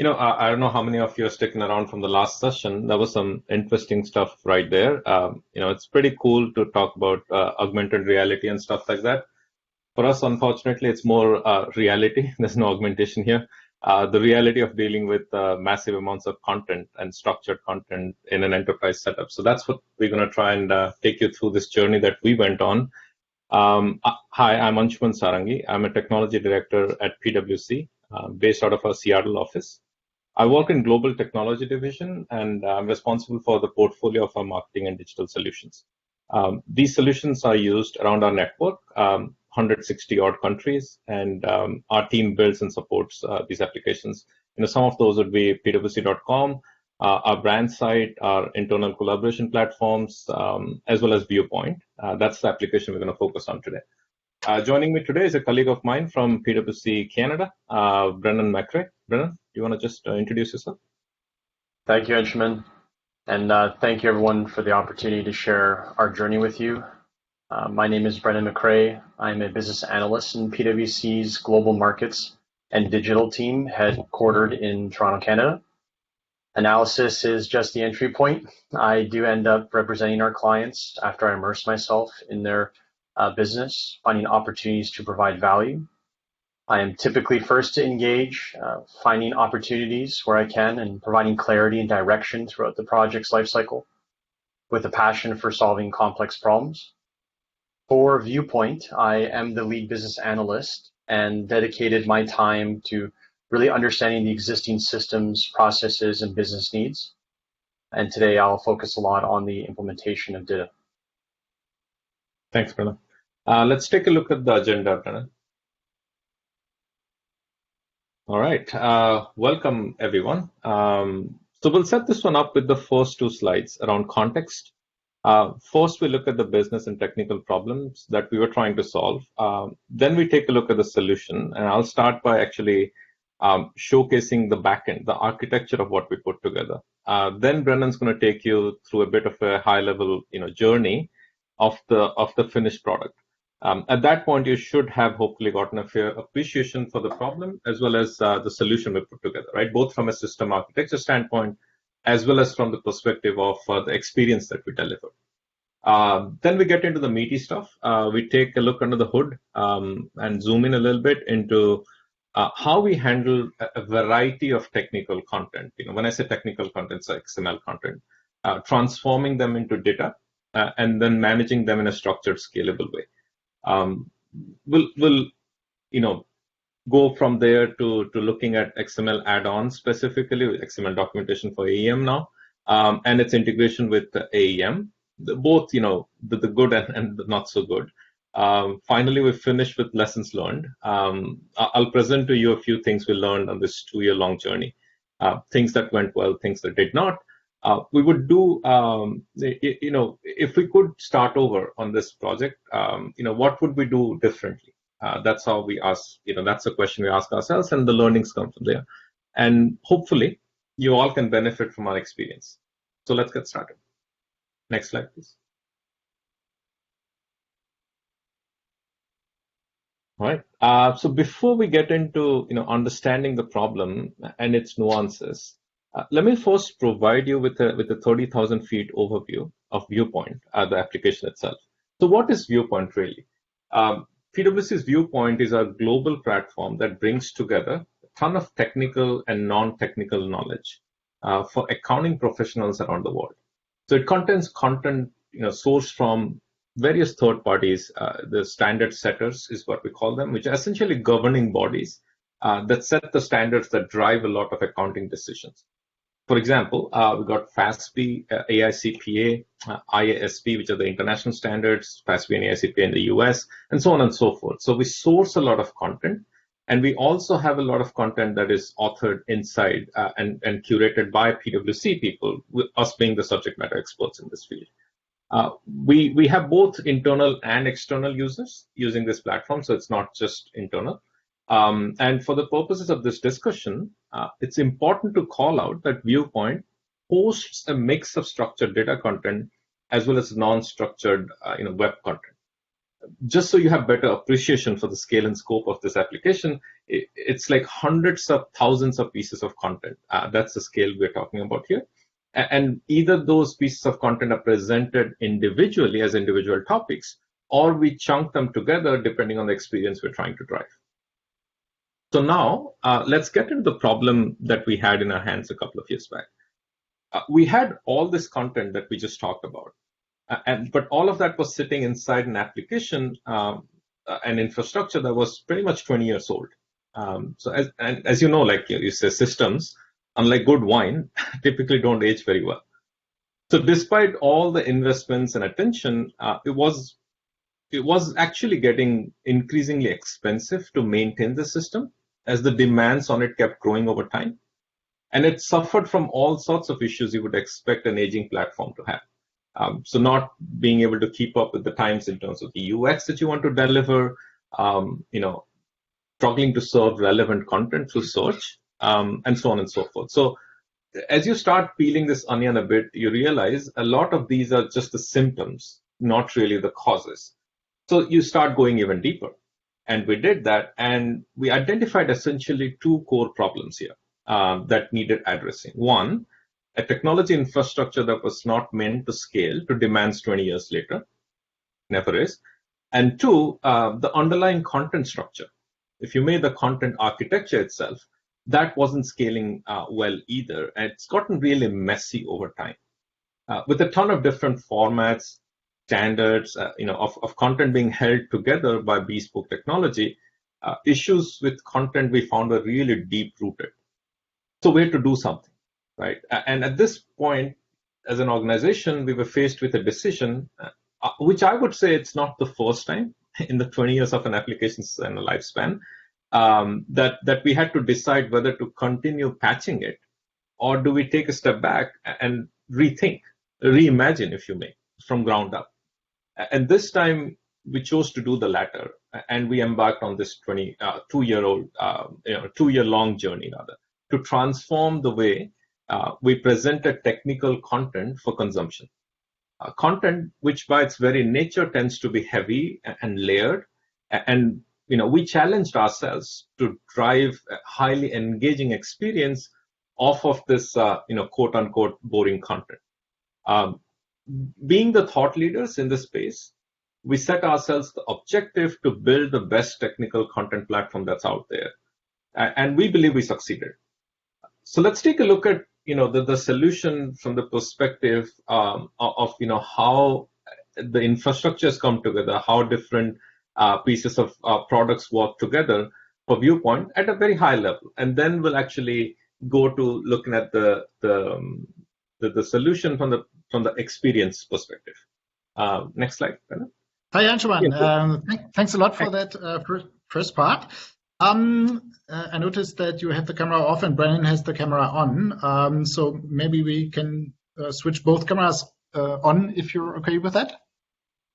I don't know how many of you are sticking around from the last session. There was some interesting stuff right there. It's pretty cool to talk about augmented reality and stuff like that. For us, unfortunately, it's more reality. There's no augmentation here. The reality of dealing with massive amounts of content and structured content in an enterprise setup. So that's what we're going to try and take you through this journey that we went on. Hi, I'm Anshuman Sarangi. I'm a technology director at PwC, based out of our Seattle office. I work in global technology division, and I'm responsible for the portfolio of our marketing and digital solutions. These solutions are used around our network, 160 odd countries, and our team builds and supports these applications. Some of those would be PwC.com, our brand site, our internal collaboration platforms, as well as Viewpoint. That's the application we're going to focus on today. Joining me today is a colleague of mine from PwC Canada, Brennan McRae. Brennan, do you want to just introduce yourself? Thank you, Anshuman. And thank you, everyone, for the opportunity to share our journey with you. My name is Brennan McRae. I'm a business analyst in PwC's Global Markets and Digital team, headquartered in Toronto, Canada. Analysis is just the entry point. I do end up representing our clients after I immerse myself in their business, finding opportunities to provide value. I am typically first to engage, finding opportunities where I can and providing clarity and direction throughout the project's lifecycle with a passion for solving complex problems. For Viewpoint, I am the lead business analyst and dedicated my time to really understanding the existing systems, processes, and business needs. And today I'll focus a lot on the implementation of DITA. Thanks, Brennan. Let's take a look at the agenda, Brennan. All right. Welcome, everyone. So we'll set this one up with the first two slides around context. First, we look at the business and technical problems that we were trying to solve. Then we take a look at the solution, and I'll start by actually showcasing the backend, the architecture of what we put together. Then Brennan's going to take you through a bit of a high-level, journey of the finished product. At that point, you should have hopefully gotten a fair appreciation for the problem as well as the solution we put together, right? Both from a system architecture standpoint as well as from the perspective of the experience that we deliver. Then we get into the meaty stuff. We take a look under the hood and zoom in a little bit into how we handle a variety of technical content. When I say technical content, it's XML content, transforming them into data and then managing them in a structured, scalable way. We'll go from there to looking at XML add-ons, specifically XML documentation for AEM now, and its integration with the AEM, both the good and the not so good. Finally, we finish with lessons learned. I'll present to you a few things we learned on this 2-year-long journey, things that went well, things that did not. We would do, if we could start over on this project, what would we do differently? That's how we ask, that's the question we ask ourselves, and the learnings come from there. And hopefully, you all can benefit from our experience. So let's get started. Next slide, please. All right. So before we get into, understanding the problem and its nuances, let me first provide you with a 30,000 feet overview of Viewpoint, the application itself. So what is Viewpoint really? PwC's Viewpoint is our global platform that brings together a ton of technical and non-technical knowledge for accounting professionals around the world. So it contains content sourced from various third parties. The standard setters is what we call them, which are essentially governing bodies that set the standards that drive a lot of accounting decisions. For example, we got FASB, AICPA, IASB, which are the international standards, FASB and AICPA in the US, and so on and so forth. So we source a lot of content, and we also have a lot of content that is authored inside and curated by PwC people, with us being the subject matter experts in this field. We have both internal and external users using this platform, so it's not just internal. And for the purposes of this discussion, it's important to call out that Viewpoint hosts a mix of structured data content as well as non-structured web content. Just so you have better appreciation for the scale and scope of this application, it's like hundreds of thousands of pieces of content. That's the scale we're talking about here. And either those pieces of content are presented individually as individual topics, or we chunk them together depending on the experience we're trying to drive. So now let's get into the problem that we had in our hands a couple of years back. We had all this content that we just talked about, but all of that was sitting inside an application, an infrastructure that was pretty much 20 years old. So as you know, like you say, systems, unlike good wine, typically don't age very well. So despite all the investments and attention, it was actually getting increasingly expensive to maintain the system as the demands on it kept growing over time. And it suffered from all sorts of issues you would expect an aging platform to have. So not being able to keep up with the times in terms of the UX that you want to deliver, struggling to serve relevant content through search, and so on and so forth. So as you start peeling this onion a bit, you realize a lot of these are just the symptoms, not really the causes. So you start going even deeper. And we did that, and we identified essentially two core problems here that needed addressing. One, a technology infrastructure that was not meant to scale to demands 20 years later, never is. And two, the underlying content structure. If you made the content architecture itself, that wasn't scaling well either. And it's gotten really messy over time. With a ton of different formats, standards, of content being held together by bespoke technology, issues with content we found were really deep rooted. So we had to do something, right? And at this point, as an organization, we were faced with a decision, which I would say it's not the first time in the 20 years of an application's and a lifespan, that we had to decide whether to continue patching it, or do we take a step back and rethink, reimagine, if you may, from ground up. And this time we chose to do the latter, and we embarked on this 2-year-long journey rather, to transform the way we presented technical content for consumption. Content which by its very nature tends to be heavy and layered, and we challenged ourselves to drive a highly engaging experience off of this quote unquote boring content. Being the thought leaders in this space, we set ourselves the objective to build the best technical content platform that's out there, and we believe we succeeded. So let's take a look at the solution from the perspective of how the infrastructure has come together, how different pieces of products work together for Viewpoint at a very high level, and then we'll actually go to looking at the solution from the experience perspective. Next slide, Brennan. Hi, Anshuman. Thanks a lot for that first part. I noticed that you have the camera off and Brennan has the camera on. So maybe we can switch both cameras on if you're okay with that.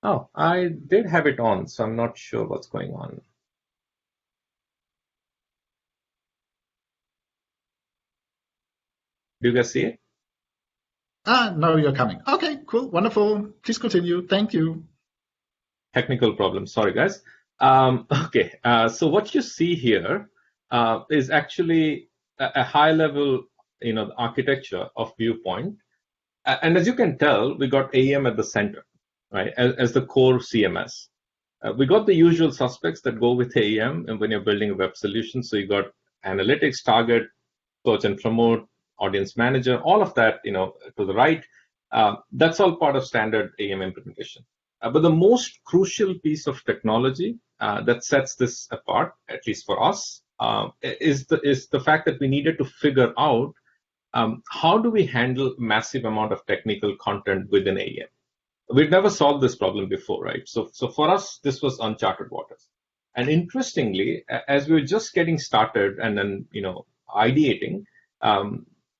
Oh, I did have it on, so I'm not sure what's going on. Do you guys see it? Now you're coming. Okay, cool, wonderful. Please continue. Thank you. Technical problem. Sorry, guys. Okay, so what you see here is actually a high-level, architecture of Viewpoint, and as you can tell, we got AEM at the center, right, as the core CMS. We got the usual suspects that go with AEM, and when you're building a web solution, so you got analytics, target, search and promote, audience manager, all of that, to the right. That's all part of standard AEM implementation. But the most crucial piece of technology that sets this apart, at least for us, is the fact that we needed to figure out how do we handle massive amount of technical content within AEM. We'd never solved this problem before, right? So for us, this was uncharted waters. And interestingly, as we were just getting started and then ideating,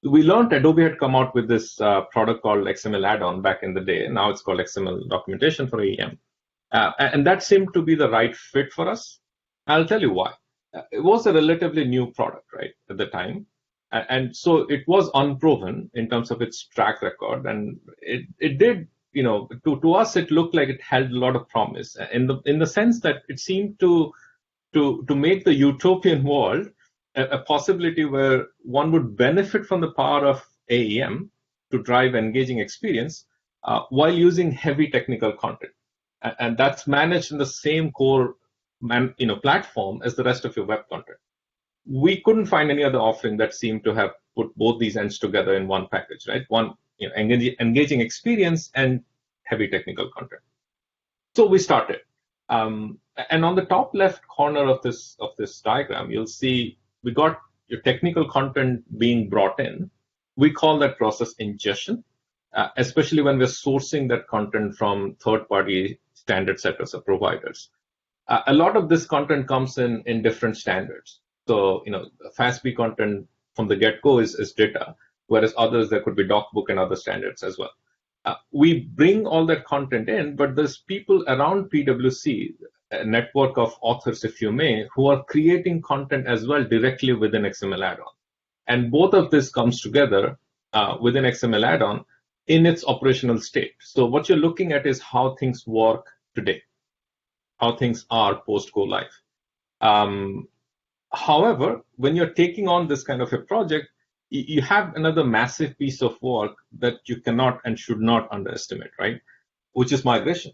we learned Adobe had come out with this product called XML add-on back in the day. Now it's called XML documentation for AEM. And that seemed to be the right fit for us. I'll tell you why. It was a relatively new product, right, at the time. And so it was unproven in terms of its track record. And it did to us, it looked like it held a lot of promise in the sense that it seemed to make the utopian world a possibility where one would benefit from the power of AEM to drive engaging experience while using heavy technical content. And that's managed in the same core platform as the rest of your web content. We couldn't find any other offering that seemed to have put both these ends together in one package, right? One, engaging experience and heavy technical content. So we started. And on the top left corner of this diagram, you'll see we got your technical content being brought in. We call that process ingestion, especially when we're sourcing that content from third-party standard setters or providers. A lot of this content comes in different standards. So, FASB content from the get-go is data, whereas others, there could be DocBook and other standards as well. We bring all that content in, but there's people around PwC, a network of authors, if you may, who are creating content as well directly within XML add-on. And both of this comes together within XML add-on in its operational state. So what you're looking at is how things work today, how things are post-go live. However, when you're taking on this kind of a project, you have another massive piece of work that you cannot and should not underestimate, right? Which is migration.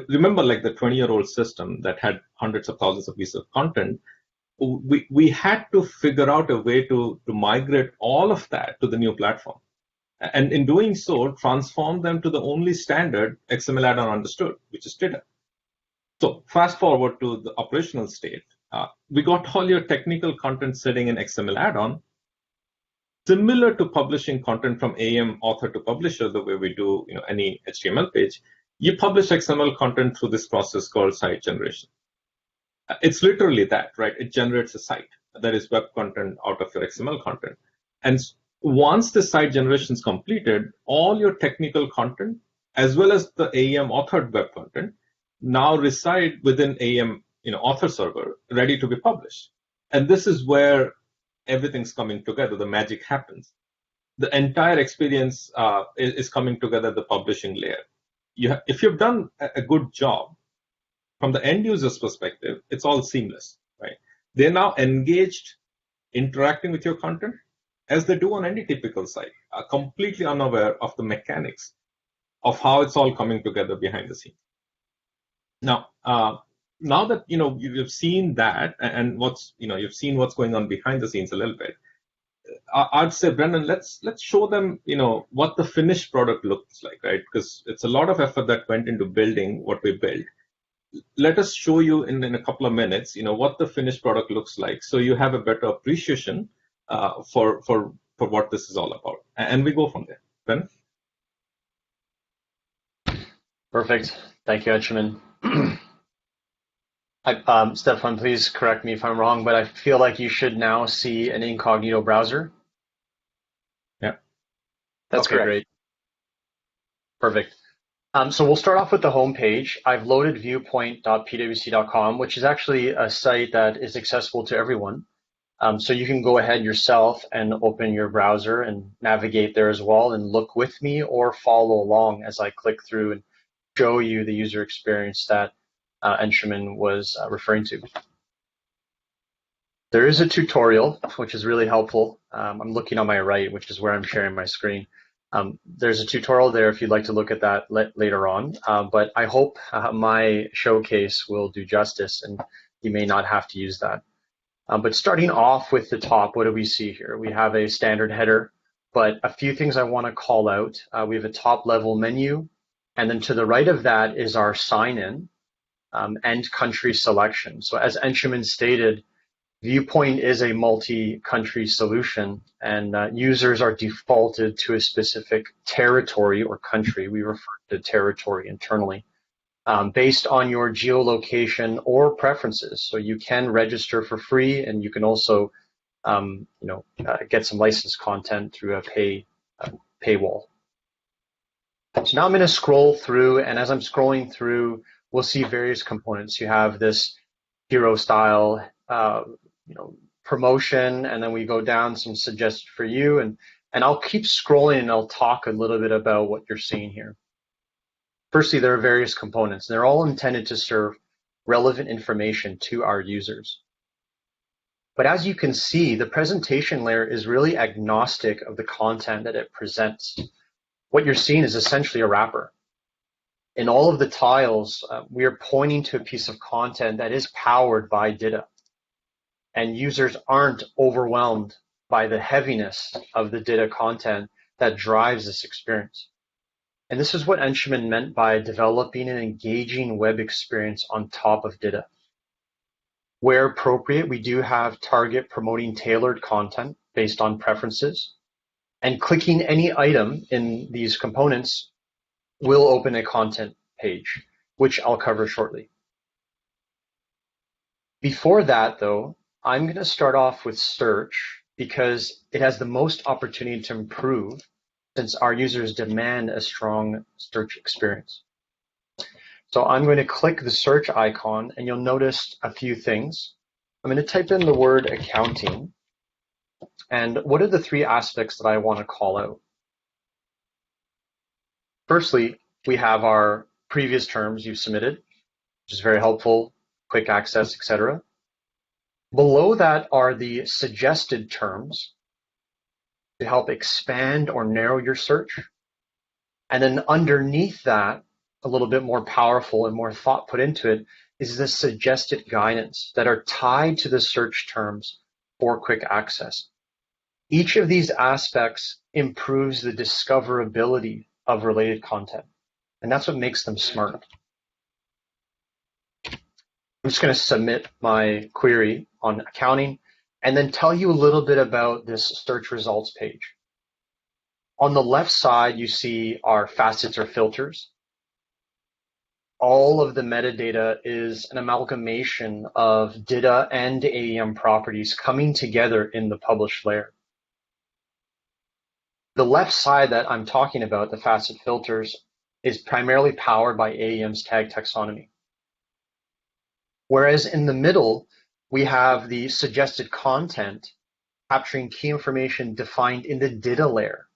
Remember, like the 20-year-old system that had hundreds of thousands of pieces of content, we had to figure out a way to migrate all of that to the new platform. And in doing so, transform them to the only standard XML add-on understood, which is data. So fast forward to the operational state. We got all your technical content sitting in XML add-on, similar to publishing content from AEM author to publisher, the way we do any HTML page. You publish XML content through this process called site generation. It's literally that, right? It generates a site that is web content out of your XML content. And once the site generation is completed, all your technical content, as well as the AEM authored web content, now reside within AEM author server, ready to be published. And this is where everything's coming together, the magic happens. The entire experience is coming together at the publishing layer. If you've done a good job, from the end user's perspective, it's all seamless, right? They're now engaged, interacting with your content as they do on any typical site, completely unaware of the mechanics of how it's all coming together behind the scenes. Now that you've seen that, and you've seen what's going on behind the scenes a little bit, I'd say, Brendan, let's show them what the finished product looks like, right? Because it's a lot of effort that went into building what we built. Let us show you in a couple of minutes, what the finished product looks like, so you have a better appreciation for what this is all about, and we go from there. Ben? Perfect. Thank you, Anshuman. Stefan, please correct me if I'm wrong, but I feel like you should now see an incognito browser. Yeah. That's okay, great. Perfect. So we'll start off with the home page. I've loaded viewpoint.pwc.com, which is actually a site that is accessible to everyone. So you can go ahead yourself and open your browser and navigate there as well and look with me or follow along as I click through and show you the user experience that Anshuman was referring to. There is a tutorial, which is really helpful. I'm looking on my right, which is where I'm sharing my screen. There's a tutorial there if you'd like to look at that later on, but I hope my showcase will do justice and you may not have to use that. But starting off with the top, what do we see here? We have a standard header, but a few things I want to call out. We have a top level menu, and then to the right of that is our sign-in and country selection. So as Anshuman stated, Viewpoint is a multi-country solution, and users are defaulted to a specific territory or country. We refer to territory internally, based on your geolocation or preferences. So you can register for free, and you can also, get some licensed content through a paywall. So now I'm going to scroll through, and as I'm scrolling through, we'll see various components. You have this hero style, promotion, and then we go down some suggested for you, and I'll keep scrolling and I'll talk a little bit about what you're seeing here. Firstly, there are various components, and they're all intended to serve relevant information to our users. But as you can see, the presentation layer is really agnostic of the content that it presents. What you're seeing is essentially a wrapper. In all of the tiles, we are pointing to a piece of content that is powered by DITA. And users aren't overwhelmed by the heaviness of the DITA content that drives this experience. And this is what Anshuman meant by developing an engaging web experience on top of DITA. Where appropriate, we do have target promoting tailored content based on preferences. And clicking any item in these components will open a content page, which I'll cover shortly. Before that, though, I'm going to start off with search because it has the most opportunity to improve since our users demand a strong search experience. So I'm going to click the search icon and you'll notice a few things. I'm going to type in the word accounting. And what are the three aspects that I want to call out? Firstly, we have our previous terms you've submitted, which is very helpful, quick access, etc. Below that are the suggested terms to help expand or narrow your search. And then underneath that, a little bit more powerful and more thought put into it, is the suggested guidance that are tied to the search terms for quick access. Each of these aspects improves the discoverability of related content, and that's what makes them smart. I'm just going to submit my query on accounting and then tell you a little bit about this search results page. On the left side, you see our facets or filters. All of the metadata is an amalgamation of DITA and AEM properties coming together in the published layer. The left side that I'm talking about, the facet filters, is primarily powered by AEM's tag taxonomy. Whereas in the middle, we have the suggested content capturing key information defined in the DITA layer,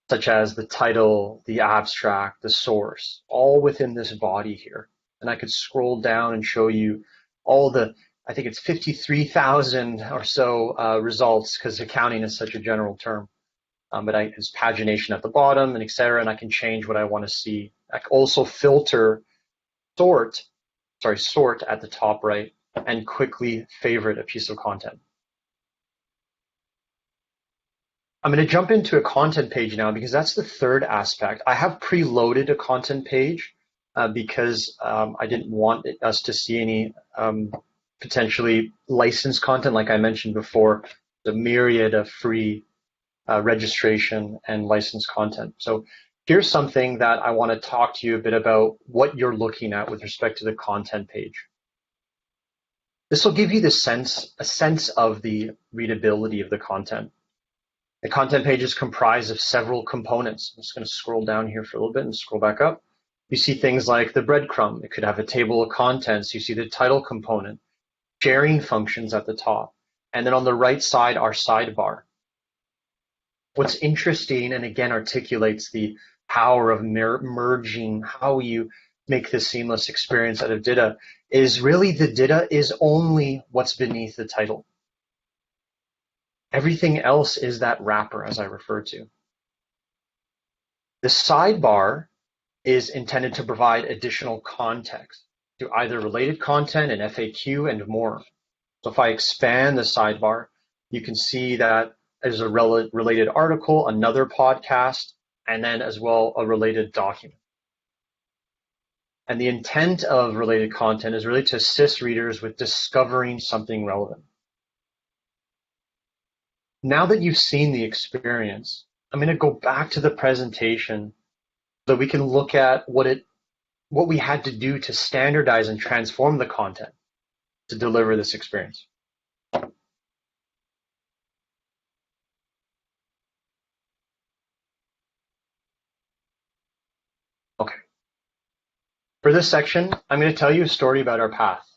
such as the title, the abstract, the source, all within this body here. And I could scroll down and show you all the, I think it's 53,000 or so results, because accounting is such a general term. But it's pagination at the bottom and et cetera, and I can change what I want to see. I can also filter, sort at the top right, and quickly favorite a piece of content. I'm going to jump into a content page now because that's the third aspect. I have preloaded a content page because I didn't want us to see any potentially licensed content. Like I mentioned before, the myriad of free registration and licensed content. So here's something that I want to talk to you a bit about what you're looking at with respect to the content page. This will give you a sense of the readability of the content. The content page is comprised of several components. I'm just going to scroll down here for a little bit and scroll back up. You see things like the breadcrumb. It could have a table of contents. You see the title component, sharing functions at the top. And then on the right side, our sidebar. What's interesting, and again articulates the power of merging, how you make this seamless experience out of DITA, is really the DITA is only what's beneath the title. Everything else is that wrapper, as I referred to. The sidebar is intended to provide additional context to either related content and FAQ and more. So if I expand the sidebar, you can see that there's a related article, another podcast, and then as well a related document. And the intent of related content is really to assist readers with discovering something relevant. Now that you've seen the experience, I'm going to go back to the presentation so we can look at what we had to do to standardize and transform the content to deliver this experience. Okay. For this section, I'm going to tell you a story about our path.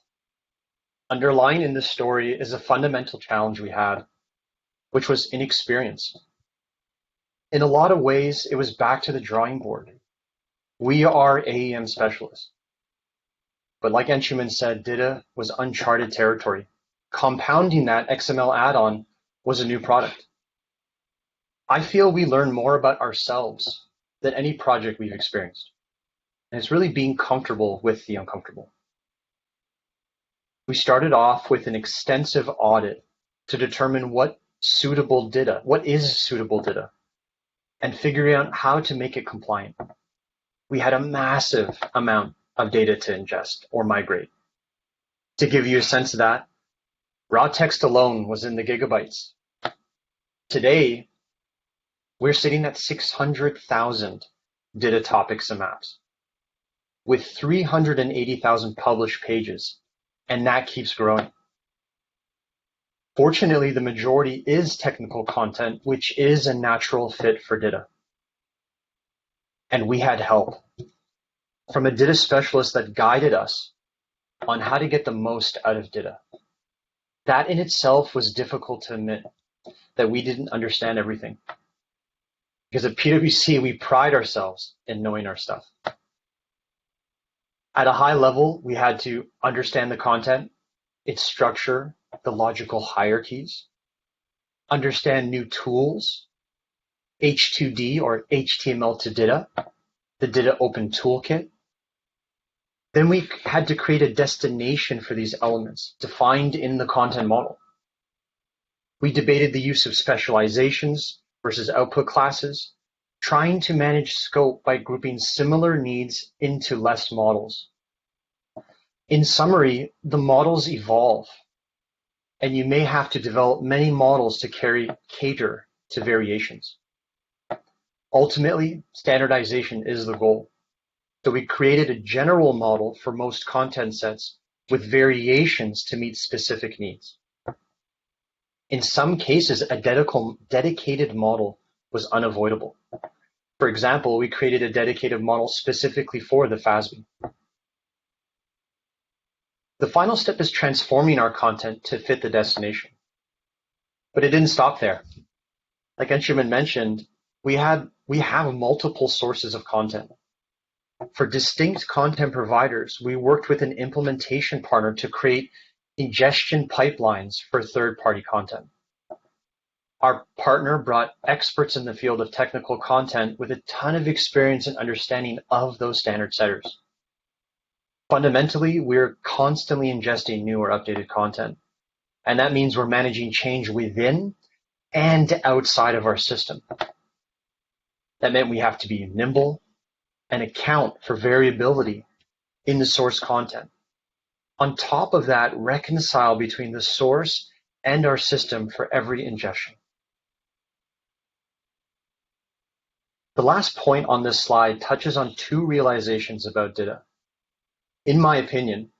Underlying in this story is a fundamental challenge we had, which was inexperience. In a lot of ways, it was back to the drawing board. We are AEM specialists. But like Anshuman said, DITA was uncharted territory. Compounding that, XML add-on was a new product. I feel we learn more about ourselves than any project we've experienced. And it's really being comfortable with the uncomfortable. We started off with an extensive audit to determine what is suitable DITA, and figuring out how to make it compliant. We had a massive amount of data to ingest or migrate. To give you a sense of that, raw text alone was in the gigabytes. Today, we're sitting at 600,000 DITA topics and maps with 380,000 published pages, and that keeps growing. Fortunately, the majority is technical content, which is a natural fit for DITA. And we had help from a DITA specialist that guided us on how to get the most out of DITA. That in itself was difficult to admit, that we didn't understand everything. Because at PwC, we pride ourselves in knowing our stuff. At a high level, we had to understand the content, its structure, the logical hierarchies, understand new tools, H2D or HTML to DITA, the DITA Open Toolkit. Then we had to create a destination for these elements defined in the content model. We debated the use of specializations versus output classes, trying to manage scope by grouping similar needs into less models. In summary, the models evolve, and you may have to develop many models to cater to variations. Ultimately, standardization is the goal. So we created a general model for most content sets with variations to meet specific needs. In some cases, a dedicated model was unavoidable. For example, we created a dedicated model specifically for the FASB. The final step is transforming our content to fit the destination. But it didn't stop there. Like Anshuman mentioned, we have multiple sources of content. For distinct content providers, we worked with an implementation partner to create ingestion pipelines for third-party content. Our partner brought experts in the field of technical content with a ton of experience and understanding of those standard setters. Fundamentally, we're constantly ingesting new or updated content, and that means we're managing change within and outside of our system. That meant we have to be nimble and account for variability in the source content. On top of that, reconcile between the source and our system for every ingestion. The last point on this slide touches on two realizations about DITA. In my opinion,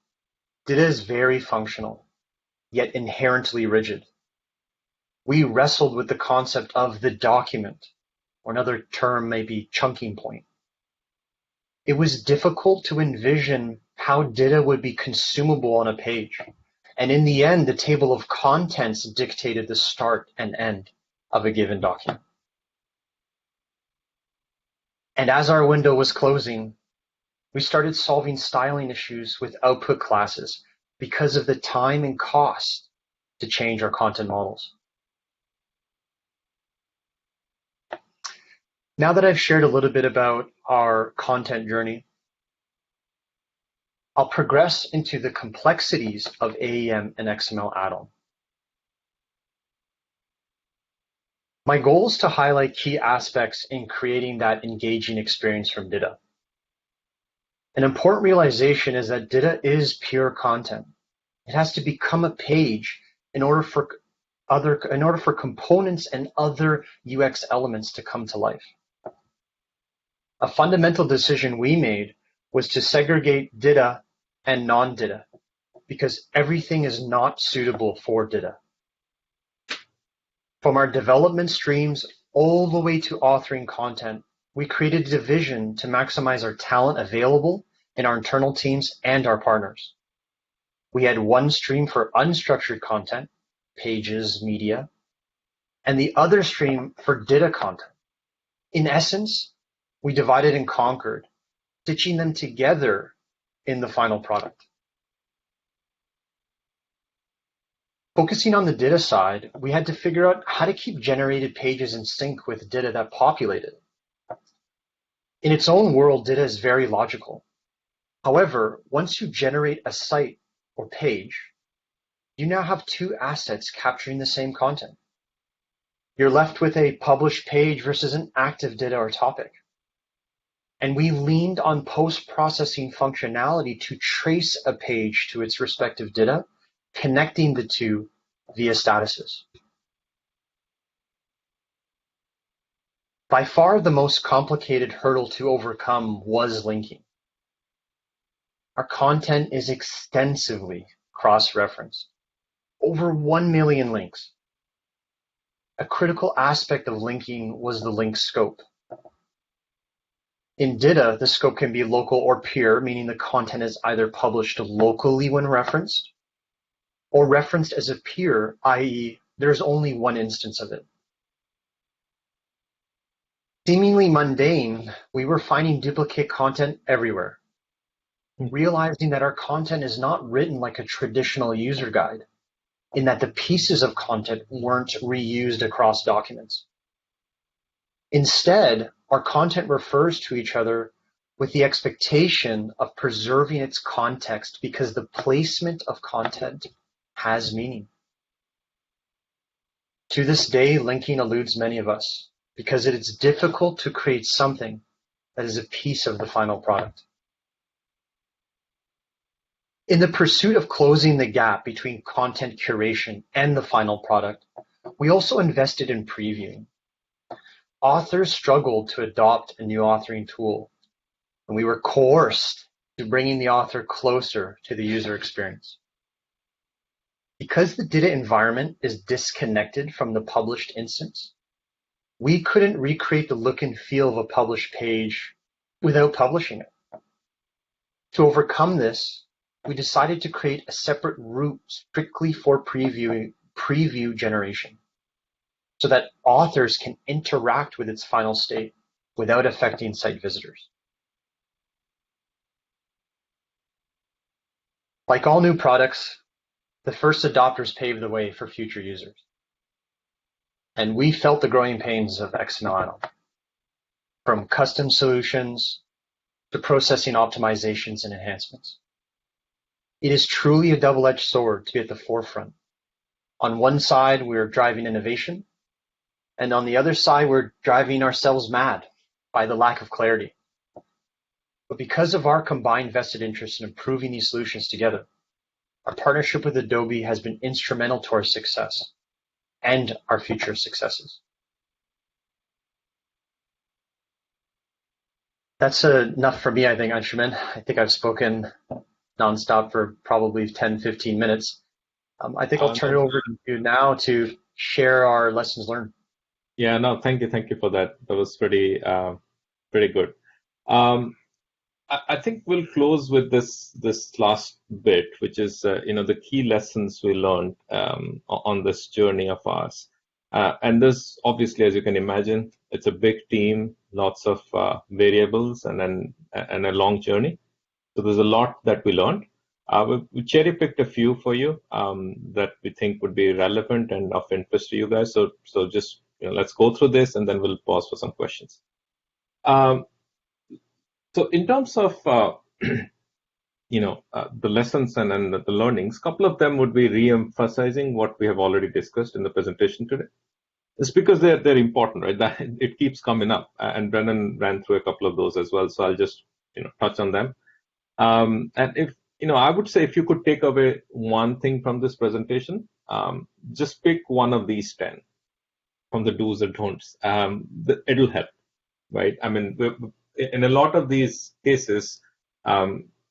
DITA is very functional, yet inherently rigid. We wrestled with the concept of the document, or another term may be chunking point. It was difficult to envision how DITA would be consumable on a page. And in the end, the table of contents dictated the start and end of a given document. And as our window was closing, we started solving styling issues with output classes because of the time and cost to change our content models. Now that I've shared a little bit about our content journey, I'll progress into the complexities of AEM and XML add-on. My goal is to highlight key aspects in creating that engaging experience from DITA. An important realization is that DITA is pure content. It has to become a page in order for components and other UX elements to come to life. A fundamental decision we made was to segregate DITA and non-DITA because everything is not suitable for DITA. From our development streams all the way to authoring content, we created a division to maximize our talent available in our internal teams and our partners. We had one stream for unstructured content, pages, media, and the other stream for DITA content. In essence, we divided and conquered stitching them together in the final product. Focusing on the data side, we had to figure out how to keep generated pages in sync with data that populated. In its own world, data is very logical. However, once you generate a site or page, you now have two assets capturing the same content. You're left with a published page versus an active data or topic. And we leaned on post-processing functionality to trace a page to its respective data, connecting the two via statuses. By far, the most complicated hurdle to overcome was linking. Our content is extensively cross-referenced, over 1 million links. A critical aspect of linking was the link scope. In DITA, the scope can be local or peer, meaning the content is either published locally when referenced, or referenced as a peer, i.e., there's only one instance of it. Seemingly mundane, we were finding duplicate content everywhere, realizing that our content is not written like a traditional user guide, in that the pieces of content weren't reused across documents. Instead, our content refers to each other with the expectation of preserving its context because the placement of content has meaning. To this day, linking eludes many of us because it is difficult to create something that is a piece of the final product. In the pursuit of closing the gap between content curation and the final product, we also invested in previewing. Authors struggled to adopt a new authoring tool, and we were coerced to bringing the author closer to the user experience. Because the data environment is disconnected from the published instance, we couldn't recreate the look and feel of a published page without publishing it. To overcome this, we decided to create a separate route strictly for preview generation, so that authors can interact with its final state without affecting site visitors. Like all new products, the first adopters paved the way for future users. And we felt the growing pains of XML add-on, from custom solutions to processing optimizations and enhancements. It is truly a double-edged sword to be at the forefront. On one side, we're driving innovation, and on the other side, we're driving ourselves mad by the lack of clarity. But because of our combined vested interest in improving these solutions together, our partnership with Adobe has been instrumental to our success and our future successes. That's enough for me, I think, Anshuman. I think I've spoken nonstop for probably 10, 15 minutes. I think I'll turn it over to you now to share our lessons learned. Yeah, no, thank you for that. That was pretty good. I think we'll close with this last bit, which is the key lessons we learned on this journey of ours. And this, obviously, as you can imagine, it's a big team, lots of variables, and a long journey. So there's a lot that we learned. We cherry-picked a few for you that we think would be relevant and of interest to you guys. So just let's go through this, and then we'll pause for some questions. So in terms of the lessons and the learnings, a couple of them would be re-emphasizing what we have already discussed in the presentation today. It's because they're important, right? That it keeps coming up, and Brennan ran through a couple of those as well. So I'll just touch on them. And if I would say if you could take away one thing from this presentation, just pick one of these 10 from the do's and don'ts. It'll help, right? I mean, in a lot of these cases,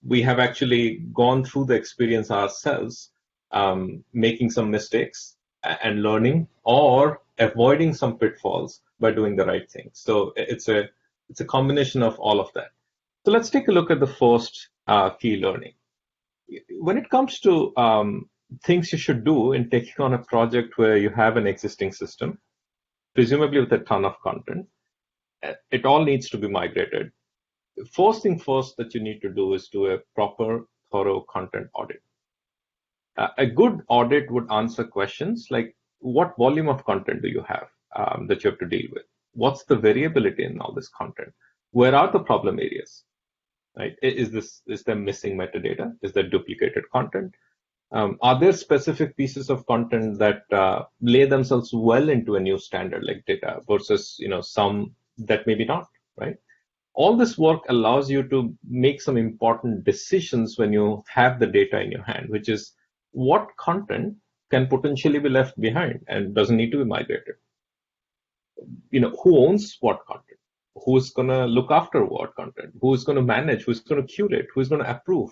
we have actually gone through the experience ourselves, making some mistakes and learning, or avoiding some pitfalls by doing the right thing. So it's a combination of all of that. So let's take a look at the first key learning. When it comes to things you should do in taking on a project where you have an existing system, presumably with a ton of content, it all needs to be migrated. First thing first that you need to do is do a proper, thorough content audit. A good audit would answer questions like, what volume of content do you have that you have to deal with? What's the variability in all this content? Where are the problem areas? Right? Is there missing metadata? Is there duplicated content? Are there specific pieces of content that lay themselves well into a new standard like data versus some that maybe not, right? All this work allows you to make some important decisions when you have the data in your hand, which is what content can potentially be left behind and doesn't need to be migrated. Who owns what content? Who's going to look after what content? Who's going to manage? Who's going to curate? Who's going to approve?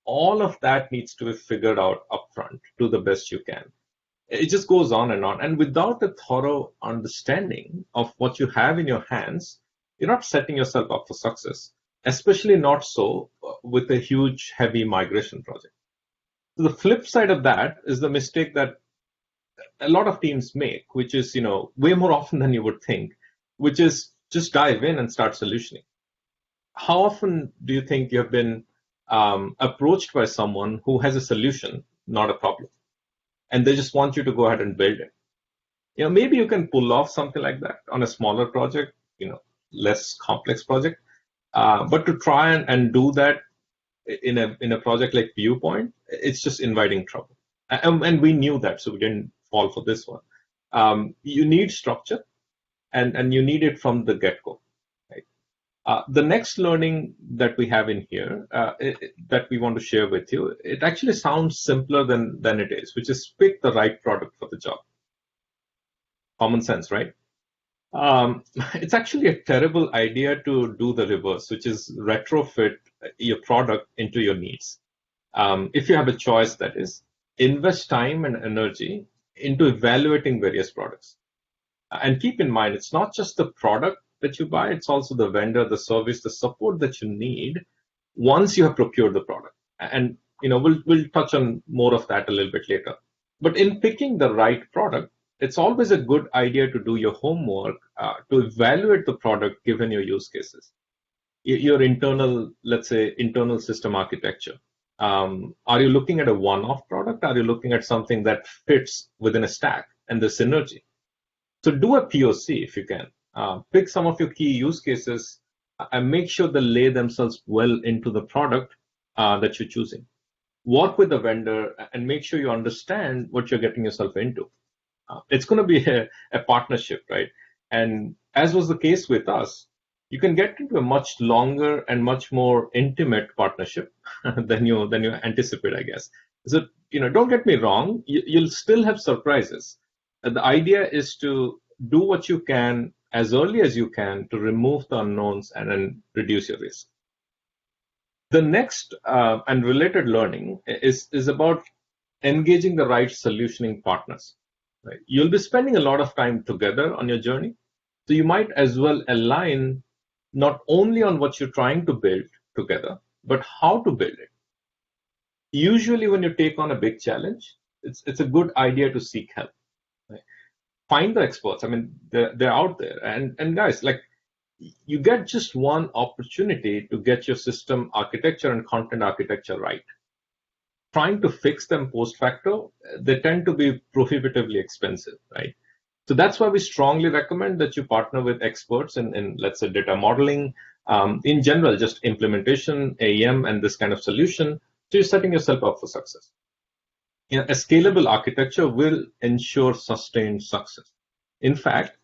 All of that needs to be figured out upfront to the best you can. It just goes on. And without a thorough understanding of what you have in your hands, you're not setting yourself up for success, especially not so with a huge, heavy migration project. So the flip side of that is the mistake that a lot of teams make, which is, way more often than you would think, which is just dive in and start solutioning. How often do you think you have been approached by someone who has a solution, not a problem, and they just want you to go ahead and build it? Maybe you can pull off something like that on a smaller project, less complex project, but to try and do that in a project like Viewpoint, it's just inviting trouble. And we knew that, so we didn't fall for this one. You need structure, and you need it from the get-go. The next learning that we have in here that we want to share with you, it actually sounds simpler than it is, which is pick the right product for the job. Common sense, right? It's actually a terrible idea to do the reverse, which is retrofit your product into your needs. If you have a choice, that is, invest time and energy into evaluating various products. And keep in mind, it's not just the product that you buy, it's also the vendor, the service, the support that you need once you have procured the product. And we'll touch on more of that a little bit later. But in picking the right product, it's always a good idea to do your homework to evaluate the product given your use cases. Your internal, let's say, internal system architecture. Are you looking at a one-off product? Are you looking at something that fits within a stack and the synergy? So do a POC if you can. Pick some of your key use cases and make sure they lay themselves well into the product that you're choosing. Work with the vendor and make sure you understand what you're getting yourself into. It's going to be a partnership, right? And as was the case with us, you can get into a much longer and much more intimate partnership than you anticipate, I guess. So, don't get me wrong, you'll still have surprises. The idea is to do what you can as early as you can to remove the unknowns and then reduce your risk. The next and related learning is about engaging the right solutioning partners. Right? You'll be spending a lot of time together on your journey, so you might as well align not only on what you're trying to build together, but how to build it. Usually when you take on a big challenge, it's a good idea to seek help. Right? Find the experts. I mean, they're out there. And guys, you get just one opportunity to get your system architecture and content architecture right. Trying to fix them post facto, they tend to be prohibitively expensive, right? So that's why we strongly recommend that you partner with experts in let's say, data modeling, in general, just implementation, AEM, and this kind of solution. So you're setting yourself up for success. A scalable architecture will ensure sustained success. In fact,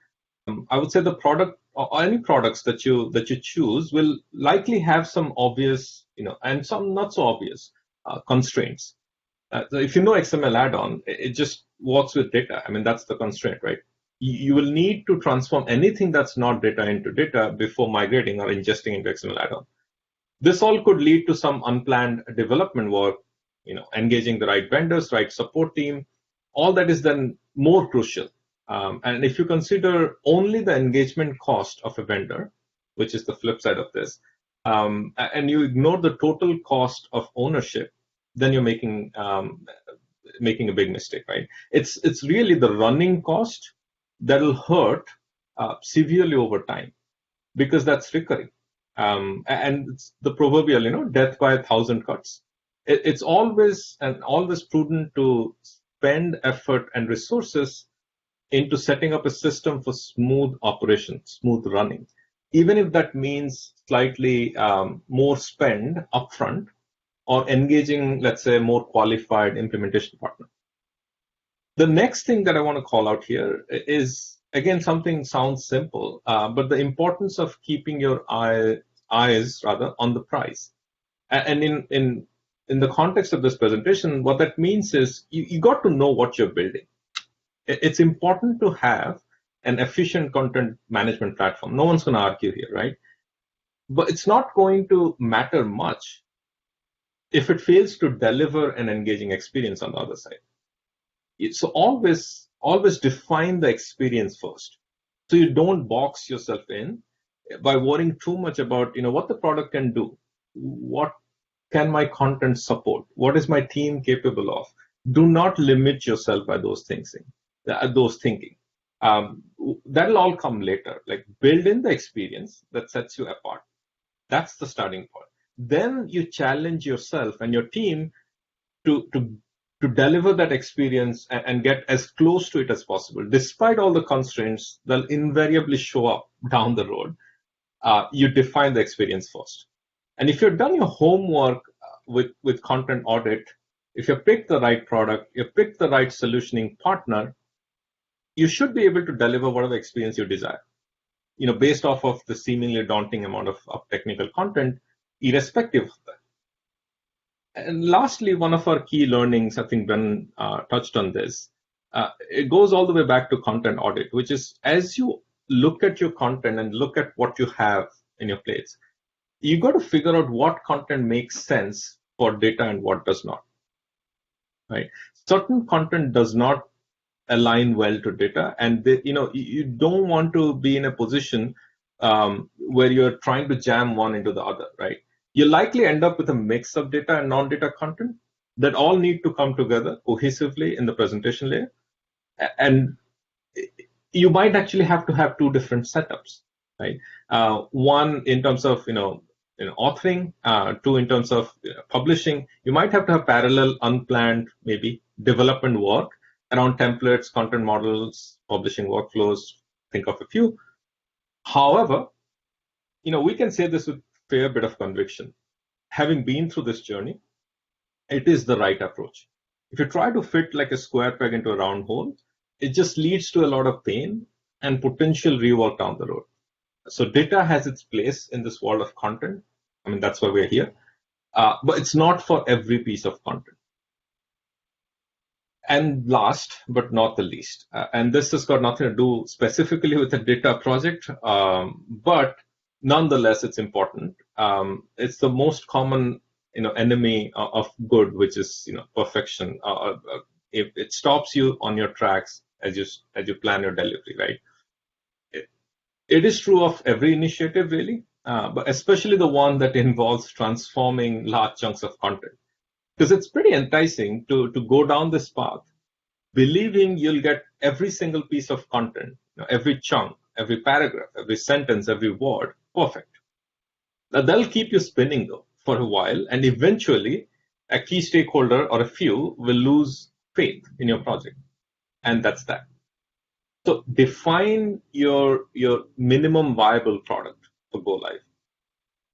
I would say the product or any products that you choose will likely have some obvious, and some not so obvious constraints. So if you know XML add-on, it just works with data. I mean, that's the constraint, right? You will need to transform anything that's not data into data before migrating or ingesting into XML add-on. This all could lead to some unplanned development work, engaging the right vendors, right support team. All that is then more crucial. And if you consider only the engagement cost of a vendor, which is the flip side of this, and you ignore the total cost of ownership, then you're making a big mistake, right? It's really the running cost that'll hurt severely over time, because that's recurring. And it's the proverbial, death by 1,000 cuts. It's always prudent to spend effort and resources into setting up a system for smooth operation, smooth running, even if that means slightly more spend upfront or engaging, let's say, a more qualified implementation partner. The next thing that I want to call out here is, again, something sounds simple, but the importance of keeping your eyes on the prize. And in the context of this presentation, what that means is you got to know what you're building. It's important to have an efficient content management platform. No one's going to argue here, right? But it's not going to matter much if it fails to deliver an engaging experience on the other side. So always define the experience first, so you don't box yourself in by worrying too much about what the product can do, what can my content support, what is my team capable of. Do not limit yourself by those thinking. That'll all come later. Like, build in the experience that sets you apart. That's the starting point. Then you challenge yourself and your team to deliver that experience and get as close to it as possible. Despite all the constraints, they'll invariably show up down the road. You define the experience first. And if you've done your homework with content audit, if you picked the right product, you picked the right solutioning partner, you should be able to deliver whatever experience you desire, based off of the seemingly daunting amount of technical content, irrespective of that. And lastly, one of our key learnings, I think Ben touched on this, it goes all the way back to content audit, which is, as you look at your content and look at what you have in your plates, you got to figure out what content makes sense for data and what does not. Right? Certain content does not align well to data, and you don't want to be in a position where you're trying to jam one into the other. Right? You likely end up with a mix of data and non-data content that all need to come together cohesively in the presentation layer, and you might actually have to have two different setups. Right? One in terms of authoring, two in terms of publishing. You might have to have parallel, unplanned, maybe development work around templates, content models, publishing workflows. Think of a few. However, we can say this with a fair bit of conviction. Having been through this journey, it is the right approach. If you try to fit like a square peg into a round hole, it just leads to a lot of pain and potential rework down the road. So data has its place in this world of content. I mean, that's why we're here. But it's not for every piece of content. And last but not the least, and this has got nothing to do specifically with a data project, but nonetheless, it's important. It's the most common, enemy of good, which is, perfection. If it stops you on your tracks as you plan your delivery, right? It is true of every initiative, really, but especially the one that involves transforming large chunks of content. Because it's pretty enticing to go down this path, believing you'll get every single piece of content, every chunk, every paragraph, every sentence, every word, perfect. Now, they'll keep you spinning, though, for a while, and eventually a key stakeholder or a few will lose faith in your project. And that's that. So define your minimum viable product for go live,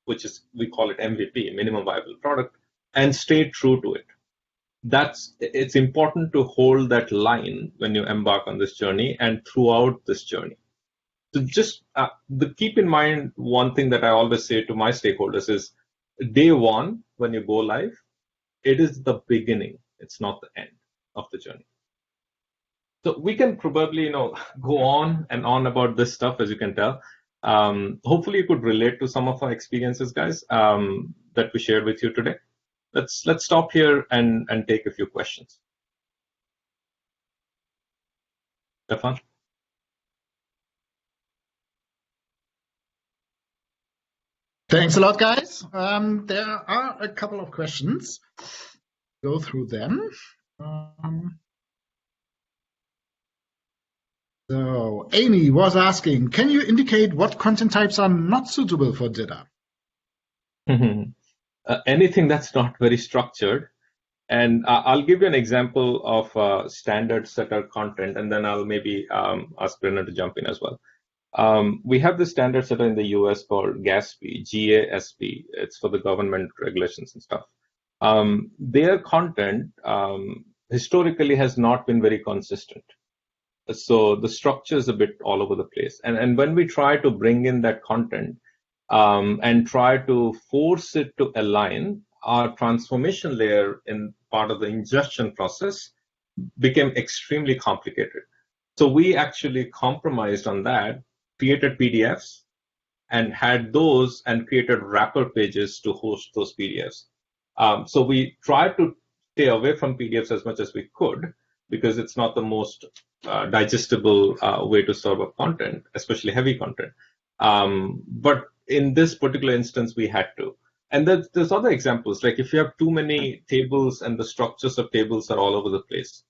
which is, we call it MVP, minimum viable product, and stay true to it. It's important to hold that line when you embark on this journey and throughout this journey. So just keep in mind, one thing that I always say to my stakeholders is, day one, when you go live, it is the beginning. It's not the end of the journey. So we can probably, go on and on about this stuff, as you can tell. Hopefully you could relate to some of our experiences, guys, that we shared with you today. Let's stop here and take a few questions. Stefan? Thanks a lot, guys. There are a couple of questions. Go through them. So Amy was asking, can you indicate what content types are not suitable for data? Anything that's not very structured. And I'll give you an example of standard setter content, and then I'll maybe ask Brennan to jump in as well. We have the standard setter in the US called GASP, GASP. It's for the government regulations and stuff. Their content historically has not been very consistent. So the structure is a bit all over the place. And when we try to bring in that content and try to force it to align, our transformation layer in part of the ingestion process became extremely complicated. So we actually compromised on that, created PDFs, and had those and created wrapper pages to host those PDFs. So we tried to stay away from PDFs as much as we could because it's not the most digestible way to serve up content, especially heavy content. But in this particular instance, we had to. And there's other examples, like if you have too many tables and the structures of tables are all over the place,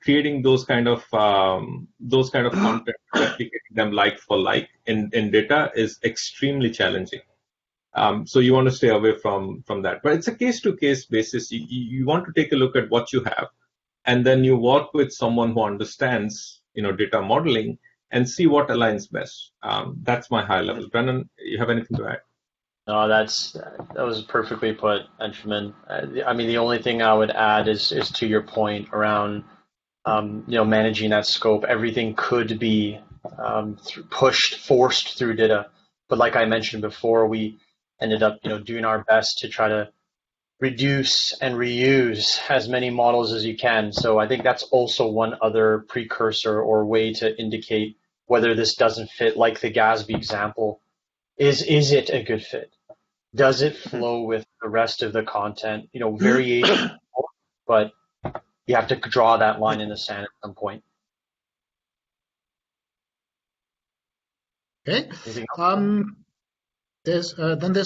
creating those kind of content, replicating them like for like in data is extremely challenging. So you want to stay away from that. But it's a case-to-case basis. You want to take a look at what you have, and then you work with someone who understands, data modeling and see what aligns best. That's my high level. Brennan, you have anything to add? No, that was perfectly put, Anshuman. I mean, the only thing I would add is to your point around, managing that scope. Everything could be forced through data, but like I mentioned before, we ended up, doing our best to try to reduce and reuse as many models as you can. So I think that's also one other precursor or way to indicate whether this doesn't fit, like the GASB example. Is it a good fit? Does it flow with the rest of the content? Variation, but you have to draw that line in the sand at some point. Okay. There's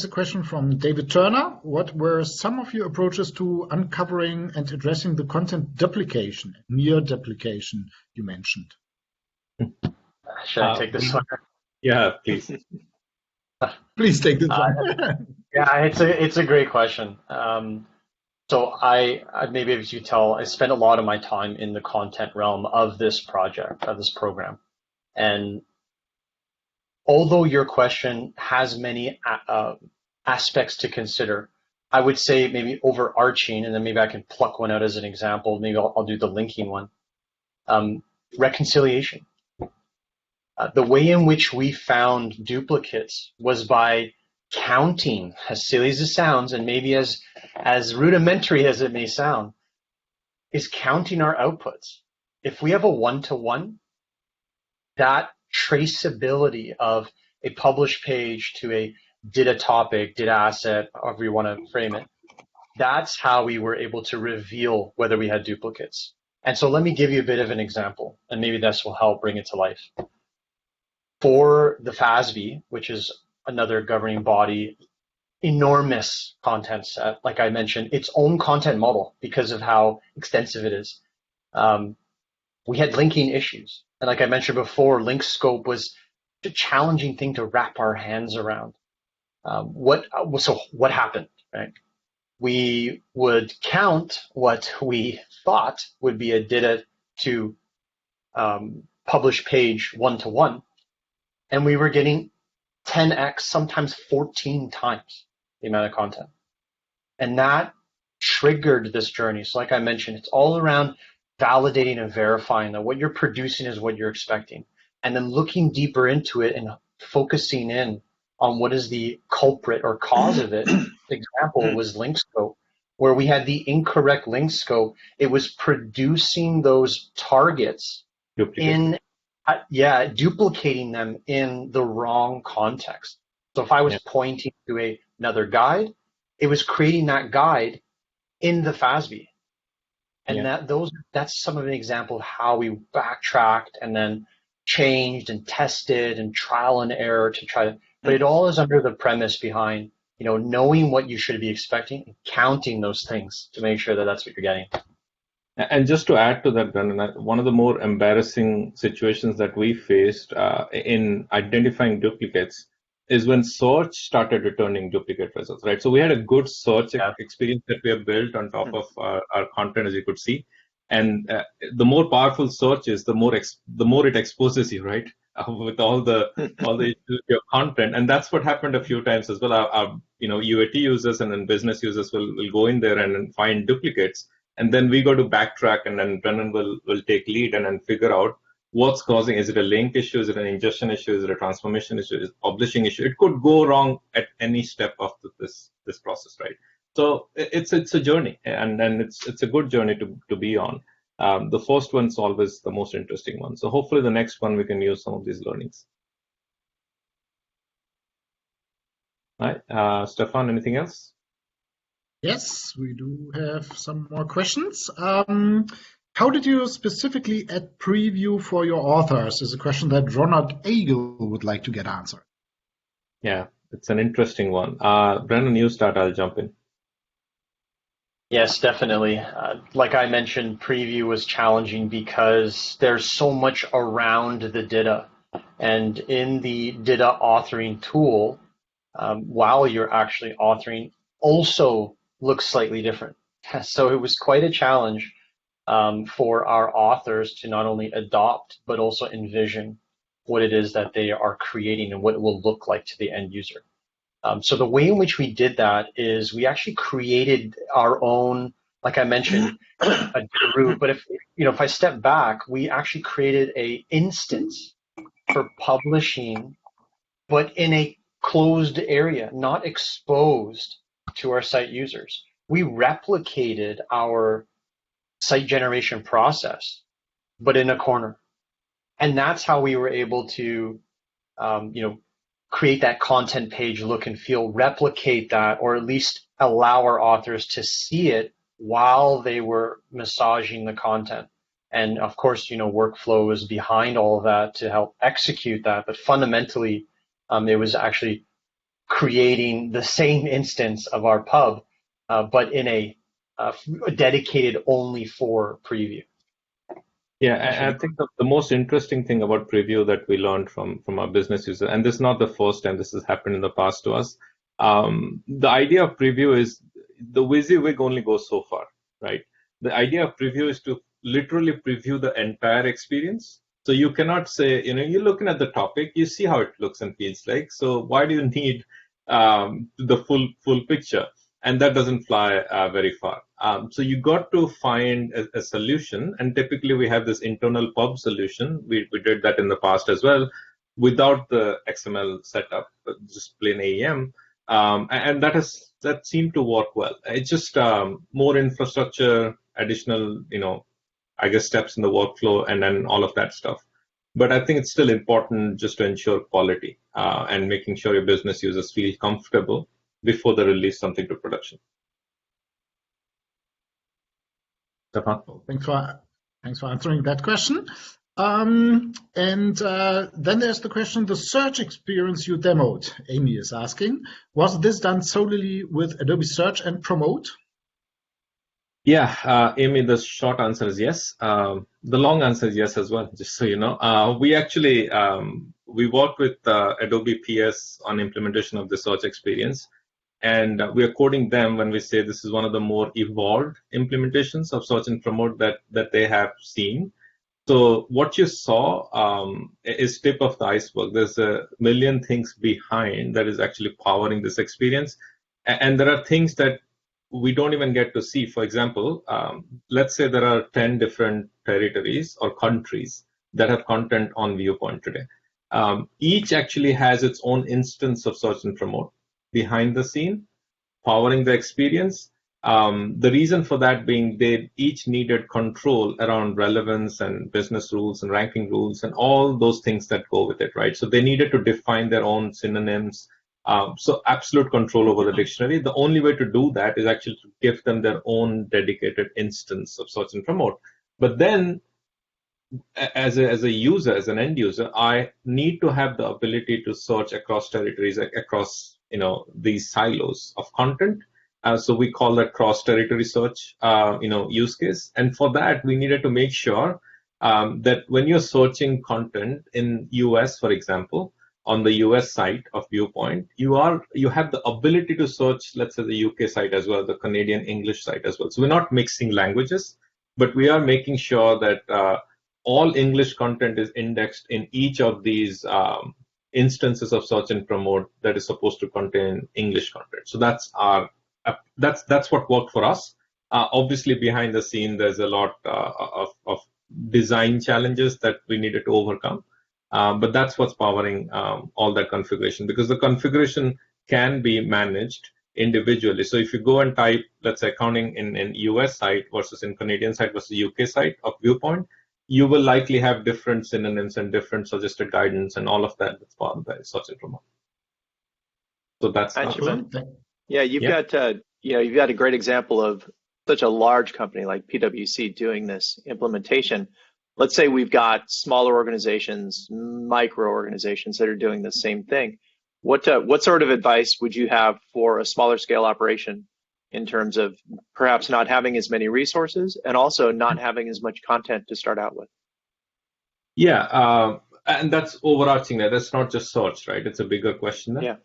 a question from David Turner. What were some of your approaches to uncovering and addressing the content duplication, near duplication you mentioned? Should I take this one? Yeah, please. Please take this one. Yeah, it's a great question. So I maybe as you tell, I spent a lot of my time in the content realm of this project, of this program. And although your question has many aspects to consider, I would say maybe overarching, and then maybe I can pluck one out as an example. Maybe I'll do the linking one. Reconciliation. The way in which we found duplicates was by counting, as silly as it sounds, and maybe as rudimentary as it may sound, is counting our outputs. If we have a one-to-one, that traceability of a published page to a data topic, data asset, however you want to frame it, that's how we were able to reveal whether we had duplicates. And so let me give you a bit of an example, and maybe this will help bring it to life. For the FASB, which is another governing body, enormous content set, like I mentioned, its own content model because of how extensive it is. We had linking issues. And like I mentioned before, link scope was a challenging thing to wrap our hands around. So what happened, right? We would count what we thought would be a data to publish page one-to-one, and we were getting 10x, sometimes 14 times the amount of content. And that triggered this journey. So like I mentioned, it's all around validating and verifying that what you're producing is what you're expecting. And then looking deeper into it and focusing in on what is the culprit or cause of it. The example was link scope, where we had the incorrect link scope. It was producing those targets duplicating them in the wrong context. So if I was pointing to another guide, it was creating that guide in the FASB. And that's some of an example of how we backtracked and then changed and tested and trial and error to try to, but it all is under the premise behind, knowing what you should be expecting and counting those things to make sure that that's what you're getting. And just to add to that, Brendan, one of the more embarrassing situations that we faced in identifying duplicates is when search started returning duplicate results, right? So we had a good search experience that we have built on top of our content, as you could see. And the more powerful search is, the more it exposes you, right? With all the issues with your content. And that's what happened a few times as well. Our UAT users and then business users will go in there and find duplicates. And then we go to backtrack, and then Brennan will take lead and then figure out what's causing. Is it a link issue? Is it an ingestion issue? Is it a transformation issue? Is it a publishing issue? It could go wrong at any step of this process, right? So it's a journey, and it's a good journey to be on. The first one's always the most interesting one. So hopefully the next one we can use some of these learnings. All right, Stefan, anything else? Yes, we do have some more questions. How did you specifically add preview for your authors? Is a question that Ronald Agel would like to get answered. Yeah, it's an interesting one. Brennan, you start, I'll jump in. Yes, definitely. Like I mentioned, preview was challenging because there's so much around the DITA. And in the DITA authoring tool, while you're actually authoring, also looks slightly different. So it was quite a challenge for our authors to not only adopt, but also envision what it is that they are creating and what it will look like to the end user. So the way in which we did that is we actually created our own, like I mentioned, a route. But if I step back, we actually created a instance for publishing, but in a closed area, not exposed to our site users. We replicated our site generation process, but in a corner. And that's how we were able to, create that content page look and feel, replicate that, or at least allow our authors to see it while they were massaging the content. And of course, workflow is behind all of that to help execute that. But fundamentally, it was actually creating the same instance of our pub, but in a dedicated only for preview. Yeah, I think the most interesting thing about preview that we learned from our business user, and this is not the first time this has happened in the past to us, the idea of preview is the WYSIWYG only goes so far, right? The idea of preview is to literally preview the entire experience. So you cannot say, you're looking at the topic, you see how it looks and feels like, so why do you need the full picture? And that doesn't fly very far. So you got to find a solution, and typically we have this internal pub solution. We did that in the past as well, without the XML setup, just plain AEM, and that seemed to work well. It's just more infrastructure, additional, steps in the workflow, and then all of that stuff. But I think it's still important just to ensure quality and making sure your business users feel comfortable before they release something to production. Stefan? Thanks for answering that question. And then there's the question, the search experience you demoed, Amy is asking, was this done solely with Adobe Search and Promote? Yeah, Amy, the short answer is yes. The long answer is yes as well, just so you know. We actually, we worked with Adobe PS on implementation of the search experience. And we are quoting them when we say this is one of the more evolved implementations of search and promote that they have seen. So what you saw is tip of the iceberg. There's a million things behind that is actually powering this experience. And there are things that we don't even get to see. For example, let's say there are 10 different territories or countries that have content on Viewpoint today. Each actually has its own instance of search and promote behind the scene, powering the experience. The reason for that being they each needed control around relevance and business rules and ranking rules and all those things that go with it, right? So they needed to define their own synonyms. So absolute control over the dictionary. The only way to do that is actually to give them their own dedicated instance of search and promote. But then as a user, as an end user, I need to have the ability to search across territories, across these silos of content. So we call that cross-territory search, use case. And for that, we needed to make sure that when you're searching content in US, for example, on the US site of Viewpoint, you have the ability to search, let's say, the UK site as well, the Canadian English site as well. So we're not mixing languages, but we are making sure that all English content is indexed in each of these instances of search and promote that is supposed to contain English content. So that's what worked for us. Obviously, behind the scene, there's a lot of design challenges that we needed to overcome. But that's what's powering all that configuration, because the configuration can be managed individually. So if you go and type, let's say, accounting in US site versus in Canadian site versus UK site of Viewpoint, you will likely have different synonyms and different suggested guidance and all of that that's powered by search and promote. So that's you've got a great example of such a large company like PwC doing this implementation. Let's say we've got smaller organizations, micro organizations that are doing the same thing. What sort of advice would you have for a smaller scale operation in terms of perhaps not having as many resources and also not having as much content to start out with? Yeah, and that's overarching there. That's not just search, right? It's a bigger question there.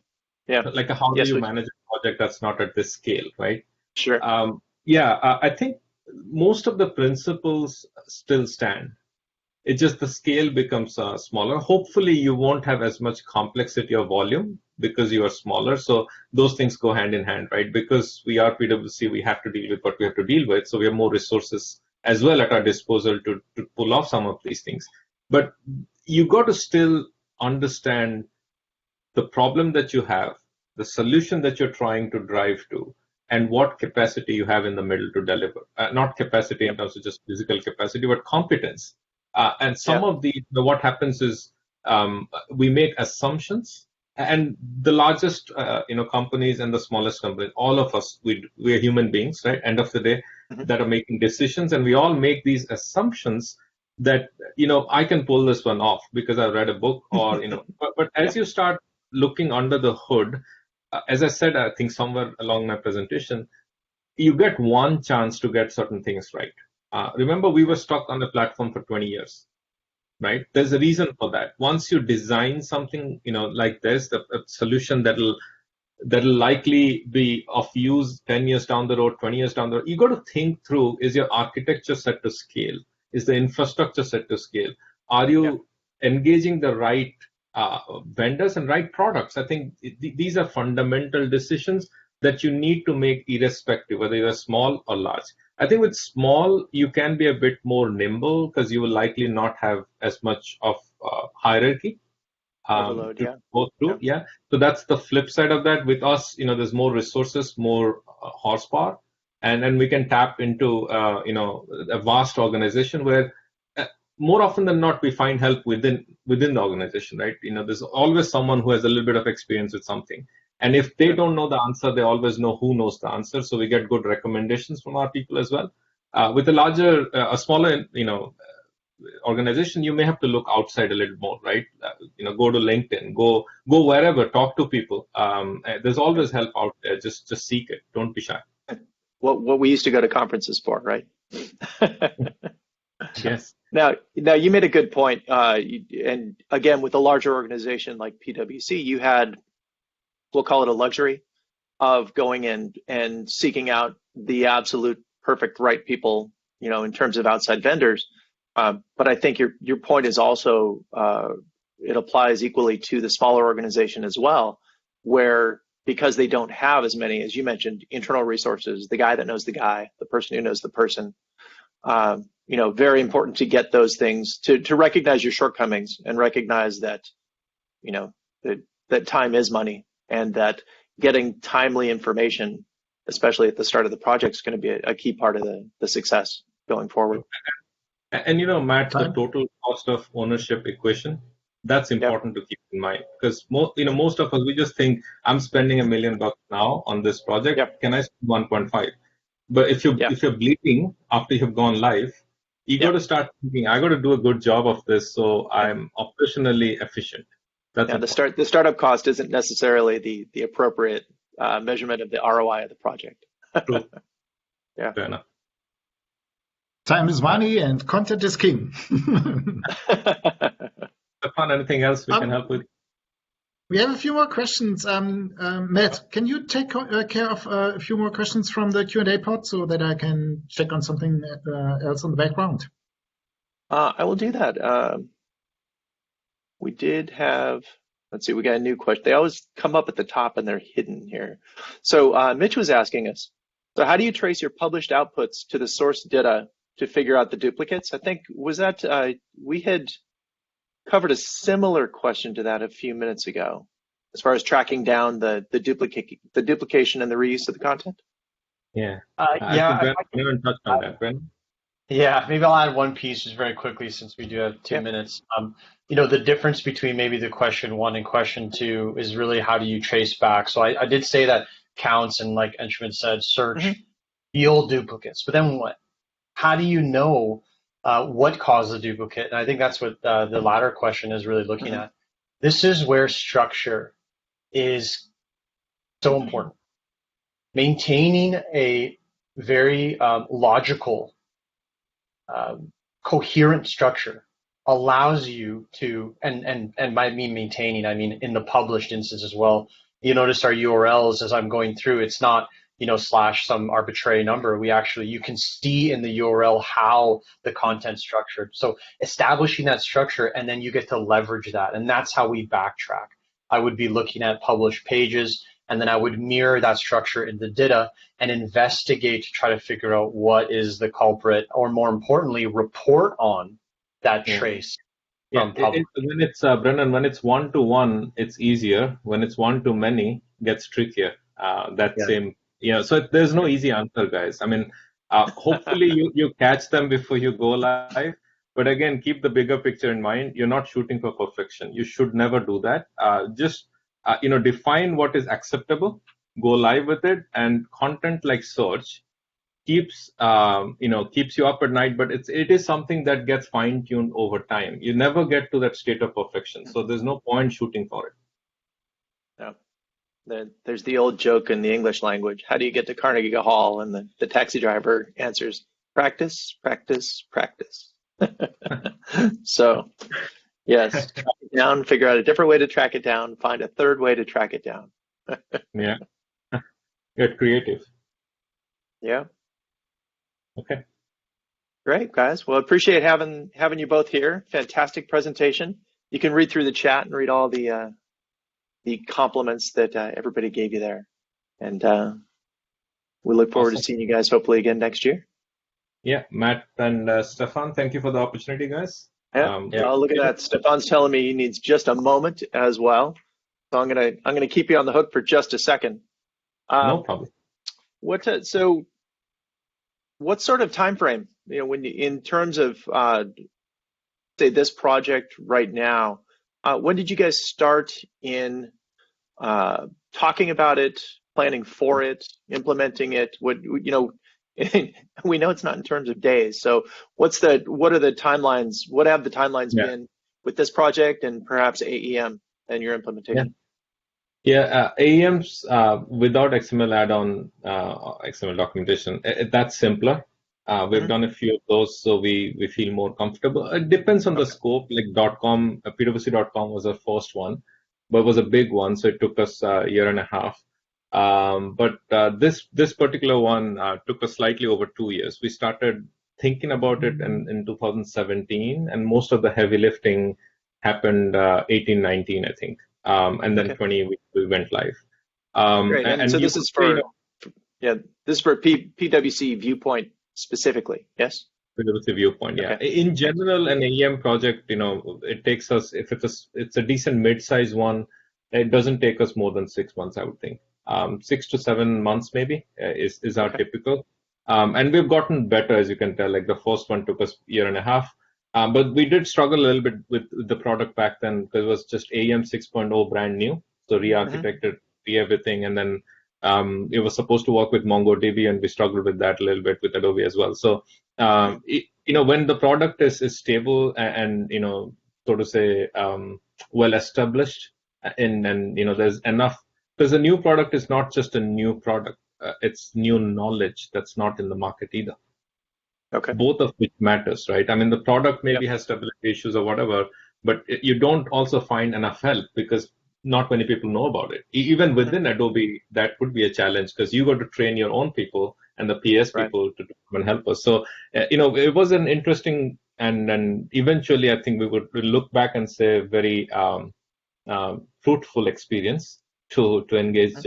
Yeah. Like how do you manage a project that's not at this scale, right? Sure. I think most of the principles still stand. It's just the scale becomes smaller. Hopefully, you won't have as much complexity or volume because you are smaller. So those things go hand in hand, right? Because we are PwC, we have to deal with what we have to deal with. So we have more resources as well at our disposal to pull off some of these things. But you got to still understand the problem that you have, the solution that you're trying to drive to, and what capacity you have in the middle to deliver. Not capacity in terms of just physical capacity, but competence. And some of what happens is we make assumptions, and the largest companies and the smallest companies, all of us, we are human beings, right? End of the day, that are making decisions, and we all make these assumptions that I can pull this one off because I've read a book, or but as you start looking under the hood, as I said, I think somewhere along my presentation, you get one chance to get certain things right. Remember, we were stuck on the platform for 20 years, right? There's a reason for that. Once you design something, like this, a solution that'll likely be of use 10 years down the road, 20 years down the road, you got to think through, is your architecture set to scale? Is the infrastructure set to scale? Are you engaging the right vendors and right products? I think these are fundamental decisions that you need to make irrespective, whether you're small or large. I think with small, you can be a bit more nimble because you will likely not have as much of hierarchy to go through. Yeah. So that's the flip side of that. With us, there's more resources, more horsepower, and then we can tap into, a vast organization where more often than not, we find help within the organization, right? There's always someone who has a little bit of experience with something. And if they don't know the answer, they always know who knows the answer. So we get good recommendations from our people as well. With a smaller, organization, you may have to look outside a little more, right? Go to LinkedIn, go wherever, talk to people. There's always help out there. Just seek it. Don't be shy. What we used to go to conferences for, right? Yes. Now you made a good point. And again, with a larger organization like PwC, you had, we'll call it a luxury of going in and seeking out the absolute perfect right people, in terms of outside vendors. But I think your point is also, it applies equally to the smaller organization as well, where because they don't have as many, as you mentioned, internal resources, the guy that knows the guy, the person who knows the person, very important to get those things, to recognize your shortcomings and recognize that, that time is money, and that getting timely information, especially at the start of the project, is going to be a key part of the success going forward. And Matt, the total cost of ownership equation, that's important to keep in mind, because most of us, we just think I'm spending $1 million now on this project. Can I spend 1.5? But if you're bleeding after you've gone live, you got to start thinking, I got to do a good job of this, so I'm operationally efficient. The startup cost isn't necessarily the appropriate measurement of the ROI of the project. True. Yeah. Fair enough. Time is money and content is king. Stefan, anything else we can help with? We have a few more questions. Matt, can you take care of a few more questions from the Q&A pod so that I can check on something else on the background? I will do that. We did have, let's see, we got a new question. They always come up at the top and they're hidden here. So Mitch was asking us, so how do you trace your published outputs to the source data to figure out the duplicates? I think, was that, we had covered a similar question to that a few minutes ago, as far as tracking down the duplication and the reuse of the content. Yeah. Yeah, Brennan touched on that, Brennan. Yeah, maybe I'll add one piece just very quickly since we do have 2 minutes. The difference between maybe the question 1 and question 2 is really how do you trace back. So I did say that counts and like Entschman said, search, field duplicates. But then what? How do you know what caused the duplicate? And I think that's what the latter question is really looking at. This is where structure is so important. Maintaining a very logical, coherent structure allows you to, and by me maintaining, I mean in the published instance as well. You notice our URLs as I'm going through, it's not, slash some arbitrary number. You can see in the URL how the content's structured. So establishing that structure, and then you get to leverage that. And that's how we backtrack. I would be looking at published pages, and then I would mirror that structure in the data and investigate to try to figure out what is the culprit, or more importantly, report on that trace. When it's Brennan, when it's one-to-one, it's easier. When it's one-to-many, gets trickier. So there's no easy answer, guys. I mean, hopefully you catch them before you go live. But again, keep the bigger picture in mind. You're not shooting for perfection. You should never do that. Define what is acceptable, go live with it, and content like search keeps you up at night, but it is something that gets fine-tuned over time. You never get to that state of perfection, so there's no point shooting for it. Yeah. There's the old joke in the English language. How do you get to Carnegie Hall? And the taxi driver answers, practice, practice, practice. So, yes, track it down, figure out a different way to track it down, find a third way to track it down. Yeah. Get creative. Yeah. Okay. Great, guys. Well, appreciate having you both here. Fantastic presentation. You can read through the chat and read all the compliments that everybody gave you there. And we look forward to seeing you guys hopefully again next year. Yeah, Matt and Stefan, thank you for the opportunity, guys. Oh, look at that. Stefan's telling me he needs just a moment as well. So I'm gonna keep you on the hook for just a second. No problem. What sort of time frame, in terms of say this project right now, when did you guys start in talking about it, planning for it, implementing it? We know it's not in terms of days. So what are the timelines? What have the timelines been with this project and perhaps AEM and your implementation? AEM's without XML add-on, XML documentation, that's simpler. We've done a few of those, so we feel more comfortable. It depends on the scope. Like .com, PwC.com was our first one, but it was a big one, so it took us a year and a half. But this particular one took us slightly over 2 years. We started thinking about it in 2017, and most of the heavy lifting happened 18, 19, I think. And then 20 we went live. Great. And so this is for PwC Viewpoint specifically, yes? PwC Viewpoint, yeah. Okay. In general, an AEM project, it takes us, if it's a decent mid-size one, it doesn't take us more than 6 months, I would think. 6 to 7 months maybe is our typical. And we've gotten better, as you can tell. Like the first one took us a year and a half. But we did struggle a little bit with the product back then because it was just AEM 6.0 brand new. So re-architected, everything. And then it was supposed to work with MongoDB, and we struggled with that a little bit with Adobe as well. So, when the product is stable and so to say, well established, and there's enough, because a new product is not just a new product. It's new knowledge that's not in the market either. Okay. Both of which matters, right? I mean, the product maybe has stability issues or whatever, but you don't also find enough help because not many people know about it. Even within Adobe, that could be a challenge because you got to train your own people and the PS people to come and help us. So, it was an interesting and eventually I think we would look back and say very fruitful experience to engage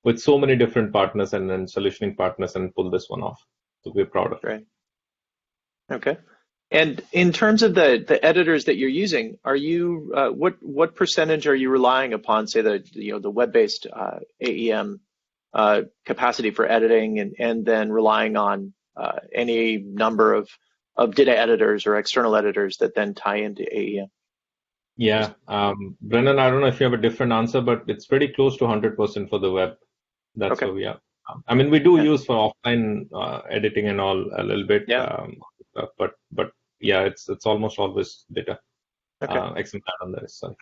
with so many different partners and then solutioning partners and pull this one off. So we're proud of it. Right. Okay. And in terms of the editors that you're using, are you what percentage are you relying upon, say the web-based AEM capacity for editing, and then relying on any number of data editors or external editors that then tie into AEM? Yeah, Brennan, I don't know if you have a different answer, but it's pretty close to 100% for the web. That's where we are. I mean, we do use for offline editing and all a little bit, but yeah, it's almost always data. Excellent on the rest side.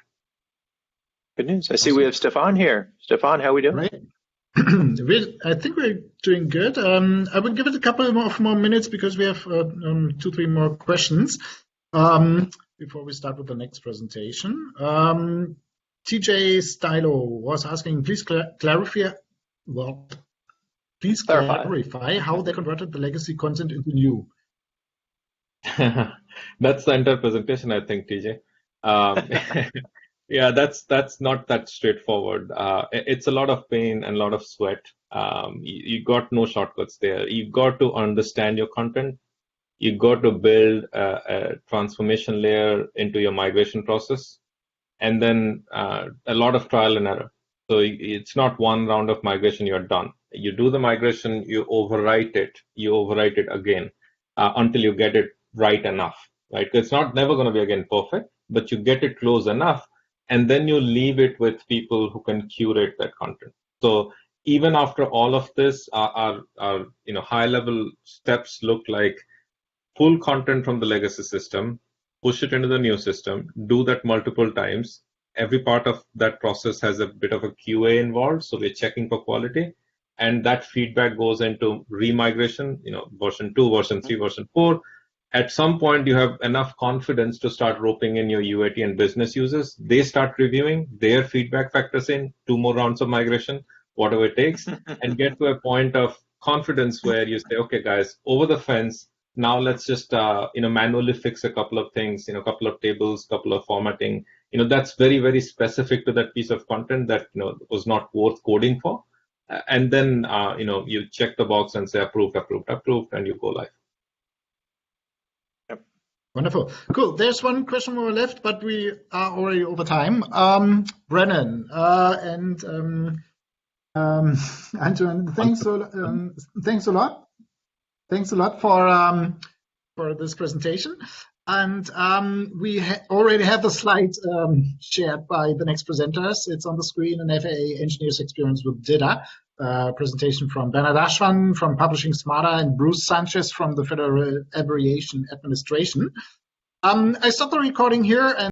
Good news. I see we have Stefan here. Stefan, how are we doing? Right. I think we're doing good. I would give it a couple of more minutes because we have 2-3 more questions before we start with the next presentation. TJ Stylo was asking, please clarify how they converted the legacy content into new. That's the entire presentation, I think, TJ. Yeah, that's not that straightforward. It's a lot of pain and a lot of sweat. You got no shortcuts there. You got to understand your content. You got to build a transformation layer into your migration process, and then a lot of trial and error. So it's not one round of migration, you're done. You do the migration, you overwrite it again until you get it right enough, right? It's never going to be again perfect, but you get it close enough, and then you leave it with people who can curate that content. So even after all of this, our high level steps look like pull content from the legacy system, push it into the new system, do that multiple times. Every part of that process has a bit of a QA involved, so we're checking for quality, and that feedback goes into remigration, version 2, version 3, version 4. At some point, you have enough confidence to start roping in your UAT and business users. They start reviewing, their feedback factors in, 2 more rounds of migration, whatever it takes, and get to a point of confidence where you say, okay, guys, over the fence, now let's just manually fix a couple of things, a couple of tables, couple of formatting. That's very, very specific to that piece of content that was not worth coding for. And then you check the box and say approved, and you go live. Wonderful. Cool. There's one question more left, but we are already over time. Brennan and Antoine, thanks a lot. Thanks a lot for this presentation. And we already have the slide shared by the next presenters. It's on the screen, an FAA Engineers Experience with Data. Presentation from Bernard Ashwan from Publishing Smarter and Bruce Sanchez from the Federal Aviation Administration. I stopped the recording here and